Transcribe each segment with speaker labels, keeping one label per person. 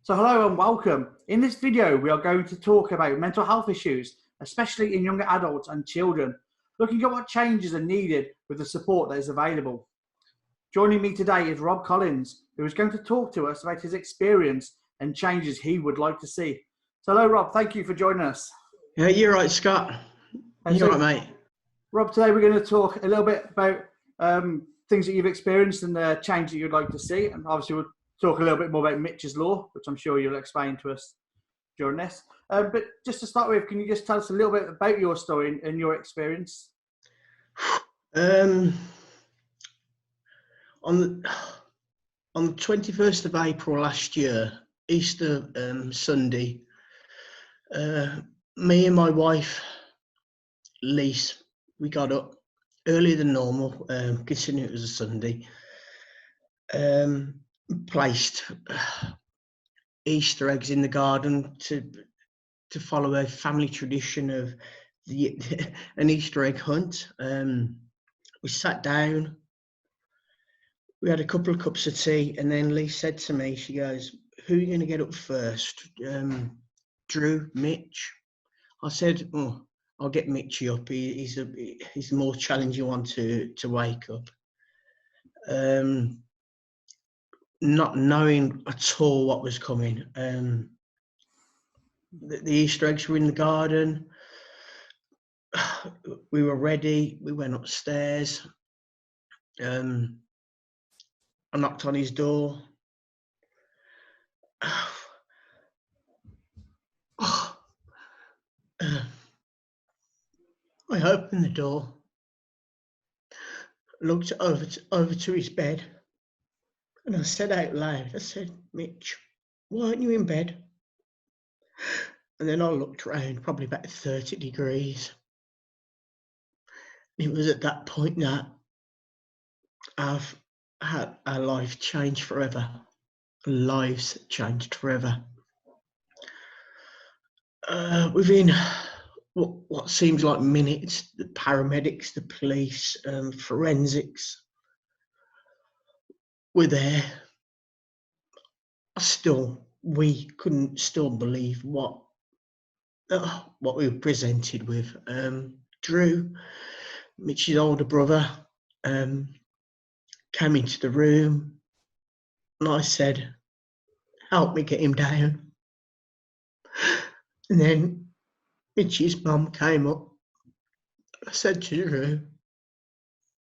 Speaker 1: So hello and welcome. In this video, we are going to talk about mental health issues, especially in younger adults and children, looking at what changes are needed with the support that is available. Joining me today is Rob Collins, who is going to talk to us about his experience and changes he would like to see. So hello, Rob. Thank you for joining us.
Speaker 2: Yeah, you're right, Scott. You're right, mate.
Speaker 1: Rob, today we're going to talk a little bit about things that you've experienced and the change that you'd like to see. And obviously we'll talk a little bit more about Mitch's Law, which I'm sure you'll explain to us during this. But just to start with, can you just tell us a little bit about your story and your experience?
Speaker 2: On the 21st of April last year, Easter Sunday, me and my wife, Lise, we got up earlier than normal, considering it was a Sunday, placed Easter eggs in the garden to follow a family tradition of an Easter egg hunt. We sat down, we had a couple of cups of tea, and then Lee said to me, she goes, "Who are you going to get up first? Drew, Mitch?" I said, "Oh, I'll get Mitchy up. He's the more challenging one to wake up." Not knowing at all what was coming. The Easter eggs were in the garden. We were ready. We went upstairs. I knocked on his door. I opened the door, looked over to his bed, and I said out loud, I said, "Mitch, why aren't you in bed?" And then I looked around, probably about 30 degrees. It was at that point that I've had our life changed forever. Lives changed forever. Within what seems like minutes, the paramedics, the police, forensics were there. We couldn't still believe what we were presented with. Drew, Mitch's older brother, came into the room, and I said, "Help me get him down." And then Mitch's mum came up. I said to Drew,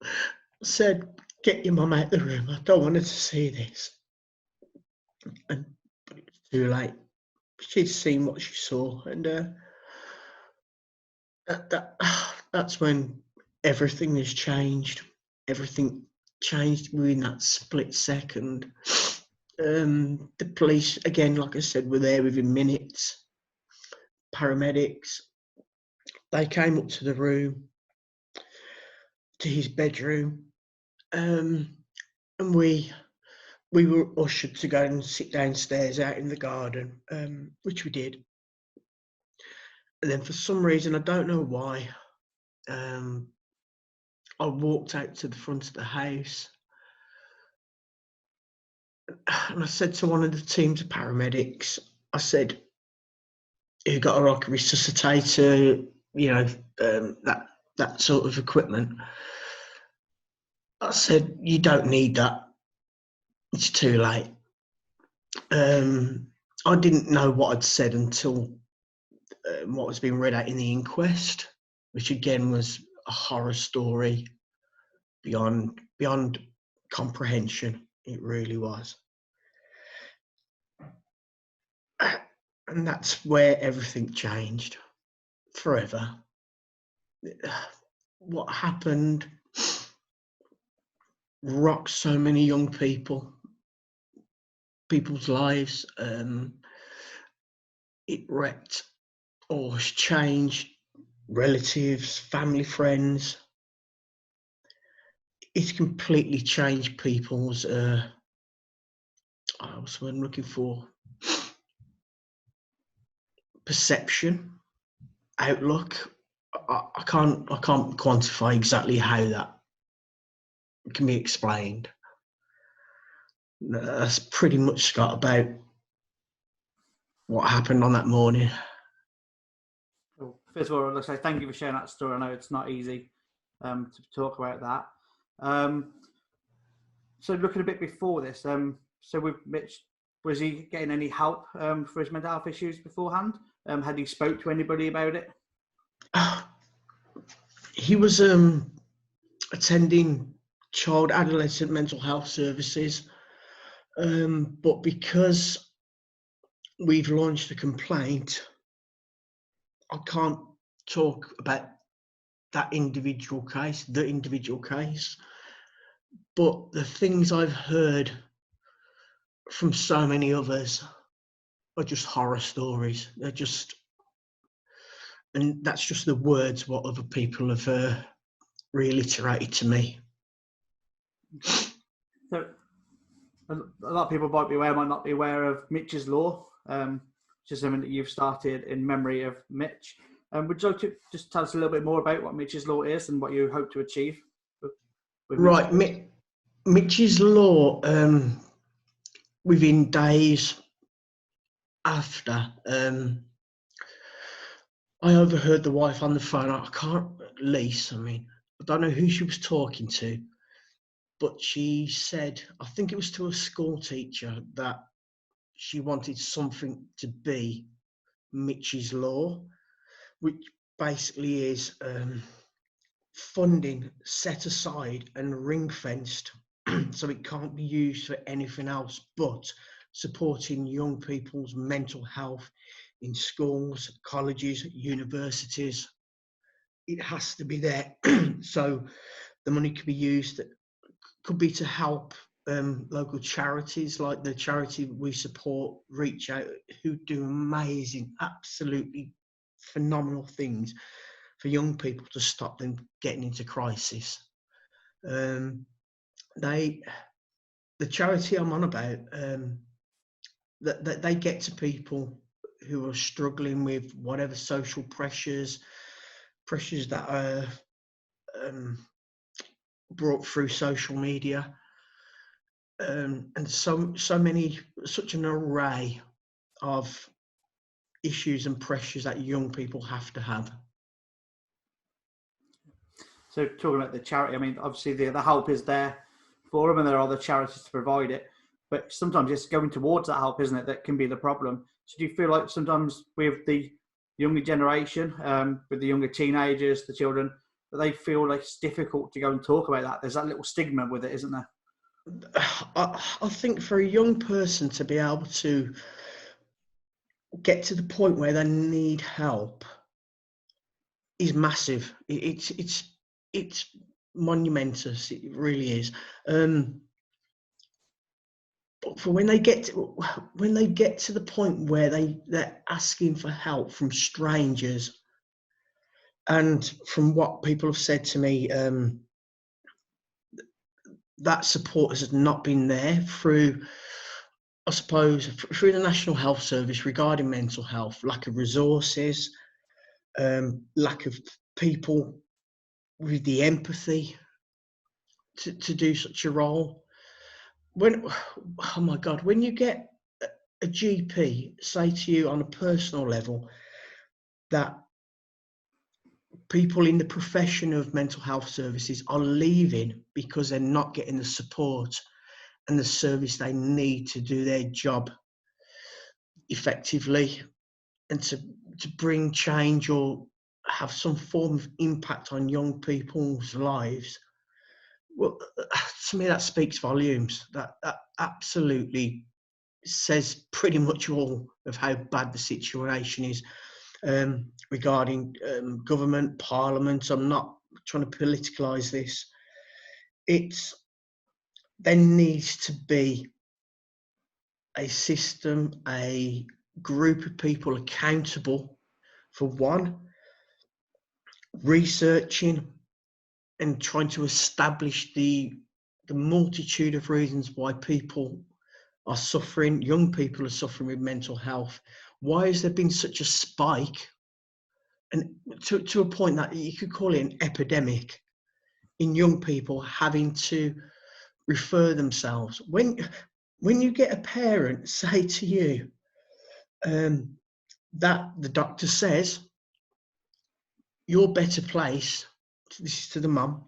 Speaker 2: I said, "Get your mum out the room. I don't want her to see this." But it was too late. She'd seen what she saw, and that's when everything has changed. Everything changed within that split second. The police, again, like I said, were there within minutes. Paramedics, they came up to the room, to his bedroom, and we were ushered to go and sit downstairs out in the garden, which we did. And then for some reason, I don't know why, I walked out to the front of the house, and I said to one of the teams of paramedics, I said, "Who got a resuscitator, that sort of equipment?" I said, "You don't need that. It's too late." I didn't know what I'd said until what was being read out in the inquest, which again was a horror story beyond comprehension. It really was. And that's where everything changed forever. What happened rocked so many young people's lives. It wrecked or has changed relatives, family, friends. It's completely changed people's what's what I'm looking for? Perception, outlook. I can't quantify exactly how that can be explained. That's pretty much, Scott, about what happened on that morning.
Speaker 1: Well, first of all, I'd say thank you for sharing that story. I know it's not easy to talk about that. So looking a bit before this, so with Mitch, was he getting any help for his mental health issues beforehand? Had he spoke to anybody about it?
Speaker 2: He was attending child adolescent mental health services, but because we've launched a complaint, I can't talk about the individual case, but the things I've heard from so many others are just horror stories. They're just, and that's just the words what other people have reiterated to me.
Speaker 1: So a lot of people might be aware, might not be aware of Mitch's Law, which is something that you've started in memory of Mitch. Would you like to just tell us a little bit more about what Mitch's Law is and what you hope to achieve?
Speaker 2: Right, Mitch's Law, within days after, I overheard the wife on the phone. I can't, Lise, I mean, I don't know who she was talking to, but she said, I think it was to a school teacher, that she wanted something to be Mitch's Law, which basically is funding set aside and ring fenced so it can't be used for anything else but supporting young people's mental health in schools, colleges, universities. It has to be there. So the money could be used, could be to help local charities like the charity we support, Reach Out, who do amazing, absolutely phenomenal things for young people to stop them getting into crisis. The charity I'm on about, that they get to people who are struggling with whatever social pressures that are brought through social media, and such an array of issues and pressures that young people have to have.
Speaker 1: So talking about the charity, I mean, obviously the help is there for them and there are other charities to provide it, but sometimes it's going towards that help, isn't it, that can be the problem. So do you feel like sometimes with the younger generation, with the younger teenagers, the children, that they feel like it's difficult to go and talk about that? There's that little stigma with it, isn't there?
Speaker 2: I think for a young person to be able to get to the point where they need help is massive. It's monumentous. It really is. But for when they get to the point where they're asking for help from strangers, and from what people have said to me, that support has not been there through, I suppose, through the National Health Service regarding mental health, lack of resources, lack of people with the empathy to do such a role. Oh my God, when you get a GP say to you on a personal level that people in the profession of mental health services are leaving because they're not getting the support and the service they need to do their job effectively and to bring change or have some form of impact on young people's lives, well, to me that speaks volumes. That absolutely says pretty much all of how bad the situation is, regarding government, parliament. I'm not trying to politicalise this. There needs to be a system, a group of people accountable for one, researching and trying to establish the multitude of reasons why people are suffering, young people are suffering with mental health. Why has there been such a spike, and to a point that you could call it an epidemic, in young people having to refer themselves? When you get a parent say to you, that the doctor says you're better placed, this is to the mum,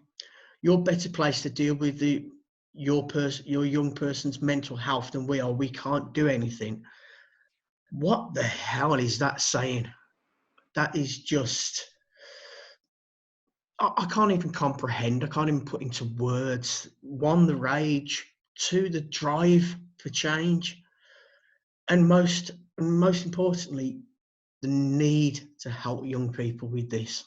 Speaker 2: you're better placed to deal with your young person's mental health than we are. We can't do anything. What the hell is that saying? That is just, I can't even comprehend. I can't even put into words. One, the rage. Two, the drive for change. And most importantly, the need to help young people with this.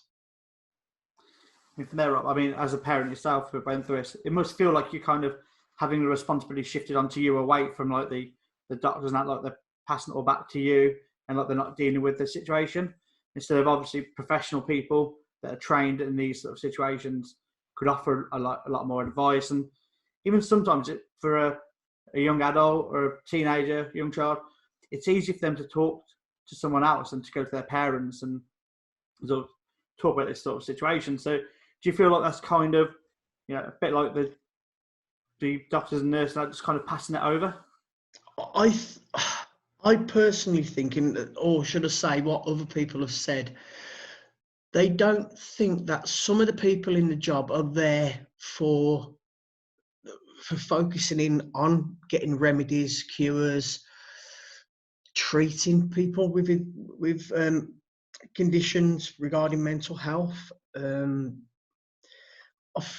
Speaker 1: From there up, I mean, as a parent yourself who went through this, it must feel like you're kind of having the responsibility shifted onto you away from like the doctors and that, like they're passing it all back to you and like they're not dealing with the situation. Instead of obviously professional people that are trained in these sort of situations could offer a lot more advice. And even sometimes for a young adult or a teenager, young child, it's easy for them to talk to someone else and to go to their parents and sort of talk about this sort of situation. So do you feel like that's kind of, you know, a bit like the doctors and nurses are just kind of passing it over?
Speaker 2: I personally think, or should I say what other people have said, they don't think that some of the people in the job are there for focusing in on getting remedies, cures, treating people with conditions regarding mental health. I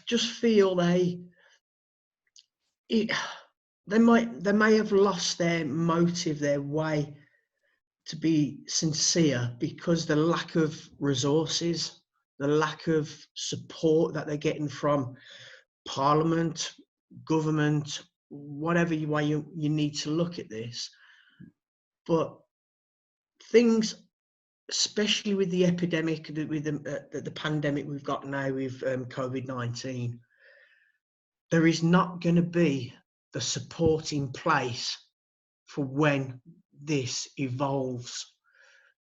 Speaker 2: just feel they may have lost their motive, their way to be sincere, because the lack of resources, the lack of support that they're getting from Parliament, government, whatever way you need to look at this. But things, especially with the epidemic, with the pandemic we've got now with COVID-19, there is not going to be the support in place for when this evolves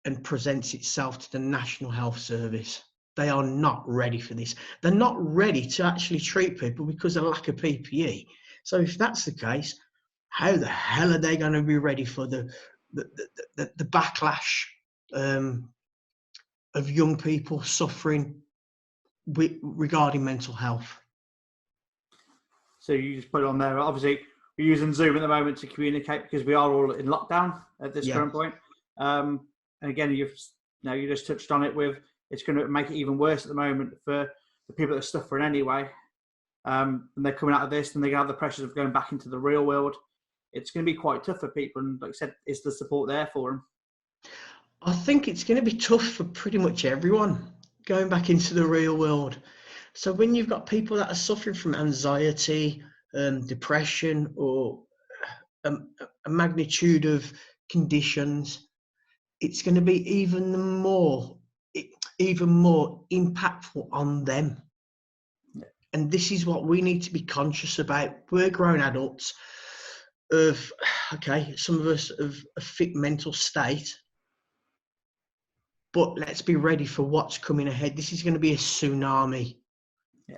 Speaker 2: and presents itself to the National Health Service. They are not ready for this. They're not ready to actually treat people because of lack of PPE. So if that's the case, how the hell are they going to be ready for the backlash of young people suffering regarding mental health?
Speaker 1: So you just put it on there. Obviously, we're using Zoom at the moment to communicate because we are all in lockdown at this current point. And again, you just touched on it with, it's going to make it even worse at the moment for the people that are suffering anyway. And they're coming out of this and they're going to have the pressures of going back into the real world. It's going to be quite tough for people. And like I said, is the support there for them?
Speaker 2: I think it's going to be tough for pretty much everyone going back into the real world. So when you've got people that are suffering from anxiety, depression, or a magnitude of conditions, it's going to be even more impactful on them. And this is what we need to be conscious about. We're grown adults of, okay, some of us of a fit mental state, but let's be ready for what's coming ahead. This is going to be a tsunami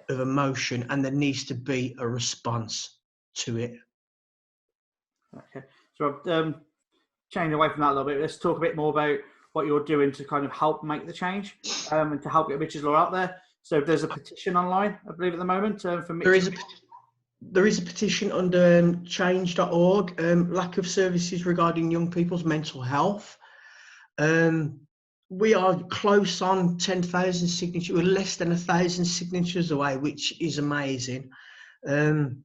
Speaker 2: of emotion, and there needs to be a response to it.
Speaker 1: Okay, so change away from that a little bit. Let's talk a bit more about what you're doing to kind of help make the change and to help get Mitch's Law out there. So there's a petition online, I believe, at the moment for Mitch's.
Speaker 2: There is a petition under change.org, lack of services regarding young people's mental health. We are close on 10,000 signatures. We're less than 1,000 signatures away, which is amazing. The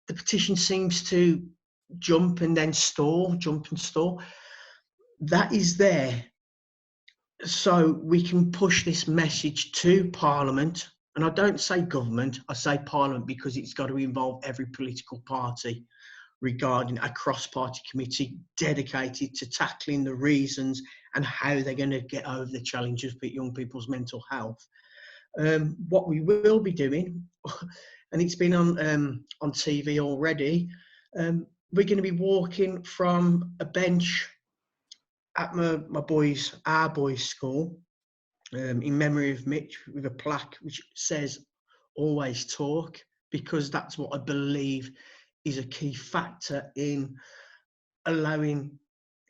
Speaker 2: petition seems to jump and stall. That is there so we can push this message to Parliament. And I don't say government, I say Parliament, because it's got to involve every political party regarding a cross-party committee dedicated to tackling the reasons and how they're going to get over the challenges with young people's mental health. What we will be doing, and it's been on TV already, we're going to be walking from a bench at our boys' school, in memory of Mitch, with a plaque which says "Always talk," because that's what I believe is a key factor in allowing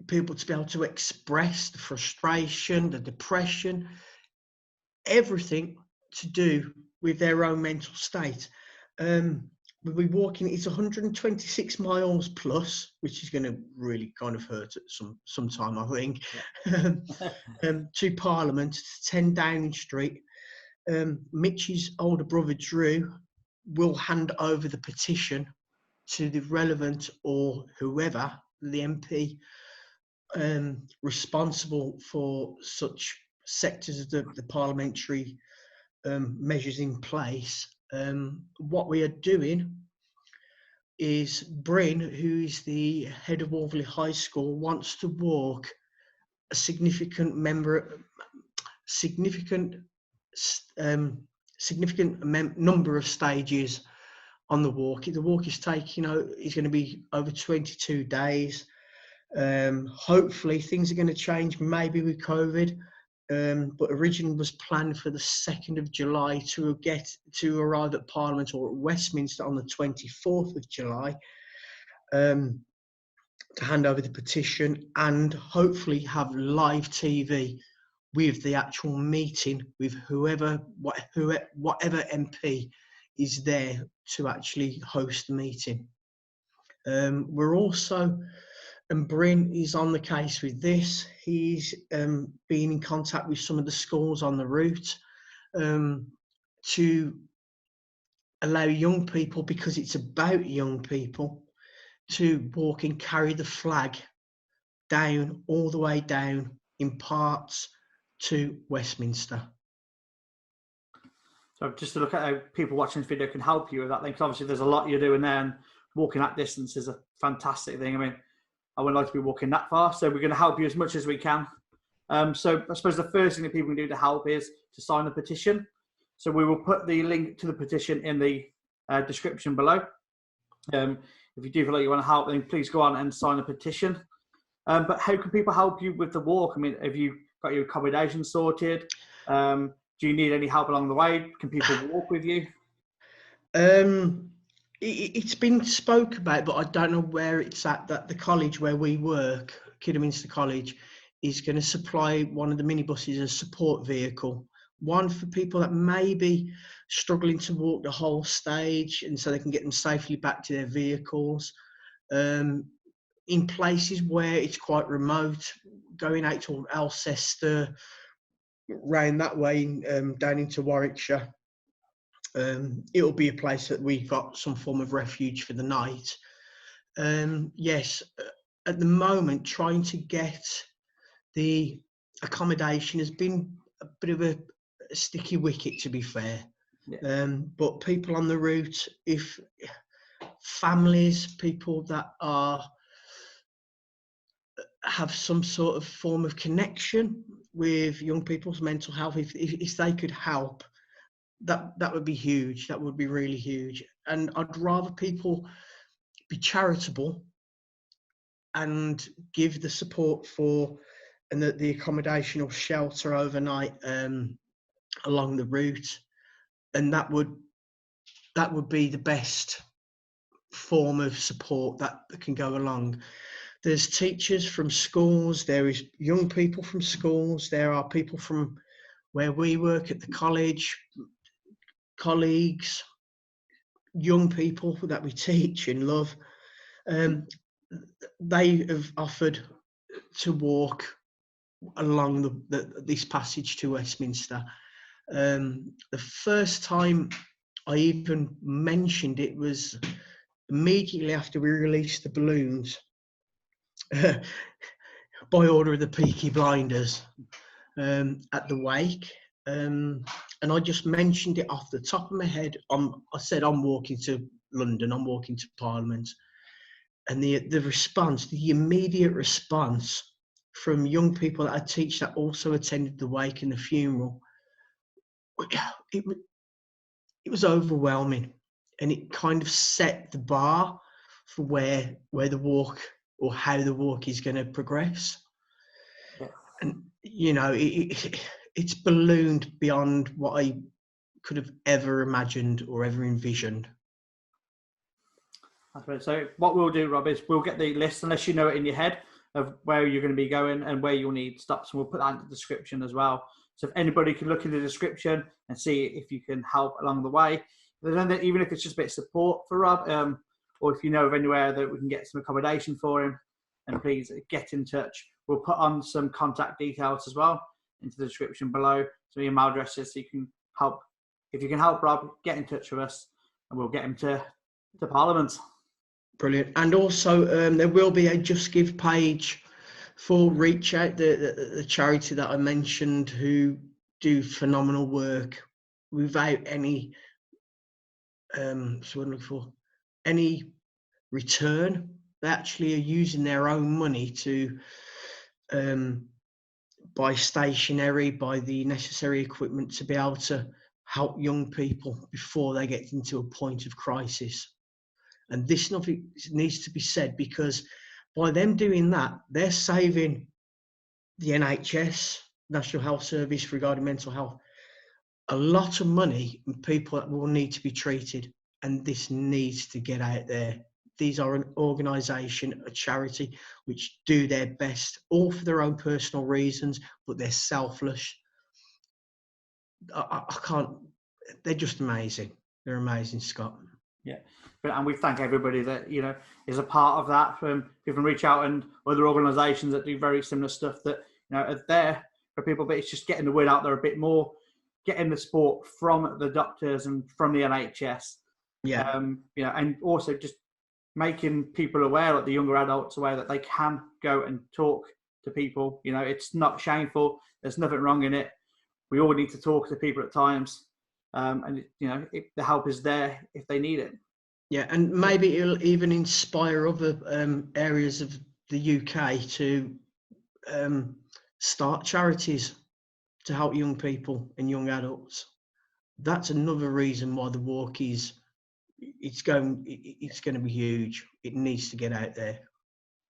Speaker 2: people to be able to express the frustration, the depression, everything to do with their own mental state. We'll be walking, it's 126 miles plus, which is going to really kind of hurt at some time, I think, to Parliament, 10 Downing Street. Mitch's older brother, Drew, will hand over the petition to the relevant or whoever, the MP, responsible for such sectors of the parliamentary measures in place. What we are doing is Bryn, who is the head of Wolverley High School, wants to walk a significant number of stages on the walk. The walk is taking, is going to be over 22 days. Hopefully things are going to change, maybe with COVID. But originally was planned for the 2nd of July to arrive at Parliament or at Westminster on the 24th of July to hand over the petition and hopefully have live TV with the actual meeting with whatever MP is there to actually host the meeting. We're also, and Bryn is on the case with this, he's been in contact with some of the schools on the route to allow young people, because it's about young people, to walk and carry the flag down, all the way down in parts to Westminster.
Speaker 1: So just to look at how people watching this video can help you with that, because obviously there's a lot you're doing there, and walking that distance is a fantastic thing. I mean, I wouldn't like to be walking that far, so we're going to help you as much as we can. So I suppose the first thing that people can do to help is to sign the petition. So we will put the link to the petition in the description below. If you do feel like you want to help, then please go on and sign the petition. But how can people help you with the walk? I mean, have you got your accommodation sorted? Do you need any help along the way? Can people walk with you?
Speaker 2: It's been spoke about, but I don't know where it's at. That the college where we work, Kidderminster College, is going to supply one of the minibuses as a support vehicle. One for people that may be struggling to walk the whole stage, and so they can get them safely back to their vehicles. In places where it's quite remote, going out to Alcester, round that way, down into Warwickshire. It'll be a place that we've got some form of refuge for the night. Yes, at the moment, trying to get the accommodation has been a bit of a sticky wicket, to be fair. Yeah. But people on the route, if families, people that have some sort of form of connection with young people's mental health, if they could help, that would be huge. That would be really huge. And I'd rather people be charitable and give the support for and the accommodation or shelter overnight along the route, and that would be the best form of support that can go along. There's teachers from schools, there is young people from schools, there are people from where we work at the college, colleagues, young people that we teach and love. They have offered to walk along this passage to Westminster. The first time I even mentioned it was immediately after we released the balloons by order of the Peaky Blinders at the wake. And I just mentioned it off the top of my head. I said, I'm walking to London, I'm walking to Parliament. And the response, the immediate response from young people that I teach that also attended the wake and the funeral, it was overwhelming. And it kind of set the bar for where the walk or how the walk is going to progress. Yeah. And, you know, it's ballooned beyond what I could have ever imagined or ever envisioned.
Speaker 1: So what we'll do, Rob, is we'll get the list, unless you know it in your head, of where you're going to be going and where you'll need stops, and we'll put that in the description as well. So if anybody can look in the description and see if you can help along the way, even if it's just a bit of support for Rob, or if you know of anywhere that we can get some accommodation for him, then please get in touch. We'll put on some contact details as well into the description below, some email addresses, so you can help. If you can help Rob, get in touch with us and we'll get him to Parliament.
Speaker 2: Brilliant. And also there will be a Just Give page for Reach Out, the charity that I mentioned, who do phenomenal work without any any return. They actually are using their own money to buy stationery, buy the necessary equipment to be able to help young people before they get into a point of crisis. And this needs to be said, because by them doing that, they're saving the NHS, National Health Service, regarding mental health, a lot of money and people that will need to be treated. And this needs to get out there. These are an organisation, a charity, which do their best, all for their own personal reasons, but they're selfless. I can't, they're just amazing. They're amazing, Scott.
Speaker 1: Yeah. And we thank everybody that, you know, is a part of that, from people Reach Out and other organisations that do very similar stuff that, you know, are there for people, but it's just getting the word out there a bit more, getting the support from the doctors and from the NHS.
Speaker 2: Yeah.
Speaker 1: You know, and also just making people aware, like the younger adults aware, that they can go and talk to people. You know, it's not shameful. There's nothing wrong in it. We all need to talk to people at times. And, you know, the help is there if they need it.
Speaker 2: Yeah, and maybe it'll even inspire other areas of the UK to start charities to help young people and young adults. That's another reason why the walk it's going to be huge. It needs to get out there.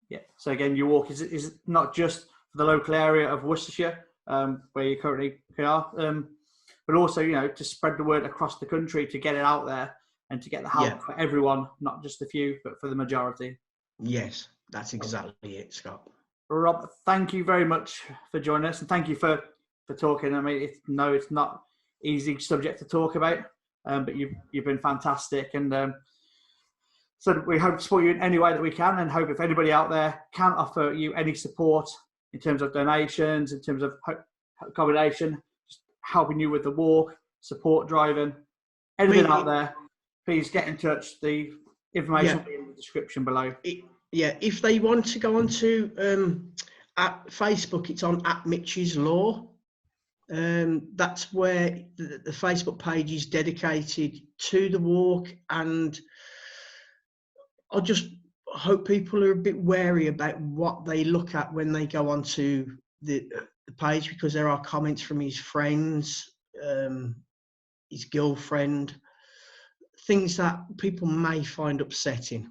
Speaker 2: Yeah.
Speaker 1: So again, your walk is not just for the local area of Worcestershire, where you currently are, but also, you know, to spread the word across the country, to get it out there and to get the help for everyone, not just a few, but for the majority.
Speaker 2: Yes, that's exactly it, Scott.
Speaker 1: Rob, thank you very much for joining us, and thank you for talking. I mean, it's not easy subject to talk about, but you've been fantastic, and so we hope to support you in any way that we can, and hope if anybody out there can offer you any support in terms of donations, in terms of accommodation, just helping you with the walk, support driving, anything out there, please get in touch. The information will be in the description below.
Speaker 2: If they want to go on to at Facebook, it's on @Mitch's-Law. That's where the Facebook page is dedicated to the walk, and I just hope people are a bit wary about what they look at when they go onto the page, because there are comments from his friends, his girlfriend, things that people may find upsetting,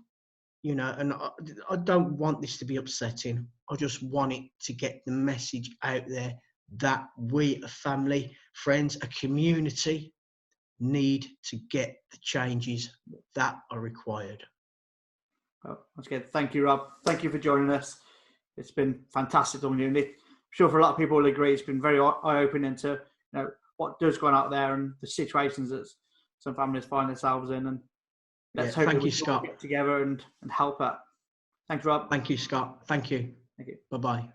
Speaker 2: you know, and I don't want this to be upsetting. I just want it to get the message out there that we, a family, friends, a community, need to get the changes that are required.
Speaker 1: Well, once again, thank you, Rob. Thank you for joining us. It's been fantastic talking to you. I'm sure for a lot of people will agree, it's been very eye-opening to, you know, what does go on out there and the situations that some families find themselves in. And let's hope
Speaker 2: thank
Speaker 1: we
Speaker 2: you, Scott.
Speaker 1: get together and help out. Thanks, Rob.
Speaker 2: Thank you, Scott. Thank you.
Speaker 1: Thank you.
Speaker 2: Bye-bye.